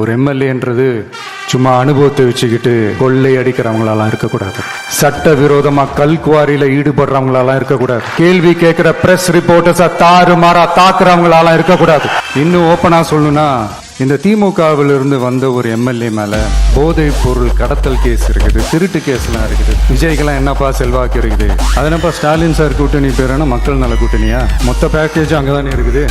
ஒரு எம்எல்ஏன்றது சும்மா அனுபவத்தை வச்சுக்கிட்டு கொள்ளை அடிக்கிறவங்களாலாம் இருக்கக்கூடாது. சட்ட விரோதமா கல்குவாரியில ஈடுபடுறவங்களாலாம் இருக்கக்கூடாது. கேள்வி கேட்கிற பிரஸ் ரிப்போர்ட்டர்ஸா தாறுமாறா தாக்குறவங்களாலாம் இருக்கக்கூடாது. இன்னும் ஓப்பனா சொல்லணும்னா, இந்த திமுகவில் இருந்து வந்த ஒரு எம்எல்ஏ மேல போதைப் பொருள் கடத்தல் கேஸ் இருக்குது, திருட்டு கேஸ்லாம் இருக்குது. விஜய்க்கெல்லாம் என்னப்பா செல்வாக்கு இருக்குது? அதனப்பா ஸ்டாலின் சார் கூட்டணி பேரான மக்கள் நல கூட்டணியா? மொத்த பேக்கேஜ் அங்கதானே இருக்குது.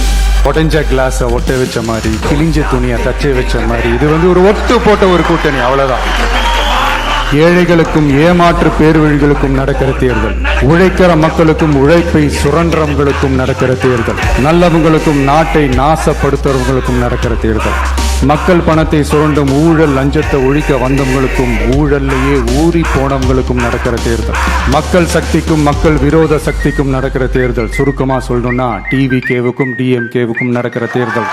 உடைஞ்ச கிளாஸ ஒட்ட வச்ச மாதிரி, கிழிஞ்ச துணியை தச்சை வச்ச மாதிரி, இது ஒரு ஒட்டு போட்ட ஒரு கூட்டணி, அவ்வளவுதான். ஏழைகளுக்கும் ஏமாற்று பேர்வழிகளுக்கும் நடக்கிற தேர்தல், உழைக்கிற மக்களுக்கும் உழைப்பை சுரண்டவங்களுக்கும் நடக்கிற தேர்தல், நல்லவங்களுக்கும் நாட்டை நாசப்படுத்துறவங்களுக்கும் நடக்கிற தேர்தல், மக்கள் பணத்தை சுரண்டும் ஊழல் லஞ்சத்தை ஒழிக்க வந்தவங்களுக்கும் ஊழல்லையே ஊறி போனவங்களுக்கும் நடக்கிற தேர்தல், மக்கள் சக்திக்கும் மக்கள் விரோத சக்திக்கும் நடக்கிற தேர்தல். சுருக்கமா சொல்லணும்னா டிவிகேவுக்கும் டிஎம்கேவுக்கும் நடக்கிற தேர்தல்.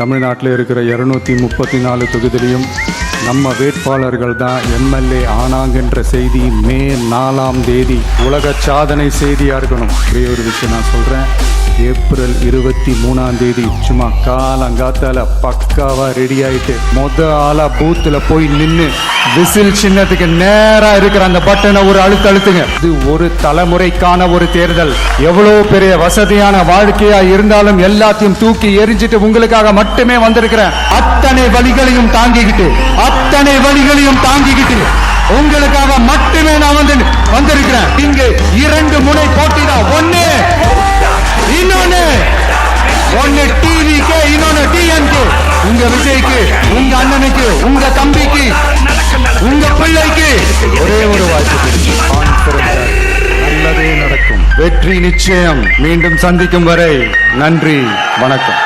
தமிழ்நாட்டில் இருக்கிற 234 தொகுதியிலையும் நம்ம வேட்பாளர்கள் தான் எம்எல்ஏ ஆனாங்கன்ற செய்தி மே 4ஆம் தேதி உலக சாதனை செய்தியா இருக்கணும். ஒரே ஒரு விஷயம் நான் சொல்றேன், ஏப்ரல் 23ஆம் தேதி சும்மா காலங்காத்தால பக்காவா ரெடி ஆயிட்டு ஆளா பூத்துல போய் நின்று விசில் சின்னத்துக்கு நேரா இருக்கிற அந்த பட்டனை ஒரு அழுத்துங்க. இது ஒரு தலைமுறைக்கான ஒரு தேர்தல். எவ்வளவு பெரிய வசதியான வாழ்க்கையா இருந்தாலும் எல்லாத்தையும் தூக்கி எரிஞ்சிட்டு உங்களுக்காக மட்டுமே வந்திருக்கிறேன். அத்தனை வழிகளையும் தாங்கிக்கிட்டு உங்களுக்காக மட்டுமே நான் வந்திருக்கிறேன். இங்கு 2 முனை போட்டிதான். ஒன்னு டிவிக்கு, இன்னொன்னு டிஎம்கே. உங்க விஜய்க்கு, உங்க அண்ணனுக்கு, உங்க தம்பிக்கு, உங்க பிள்ளைக்கு ஒரே ஒரு வாய்ப்பு. நல்லதே நடக்கும். வெற்றி நிச்சயம். மீண்டும் சந்திக்கும் வரை நன்றி, வணக்கம்.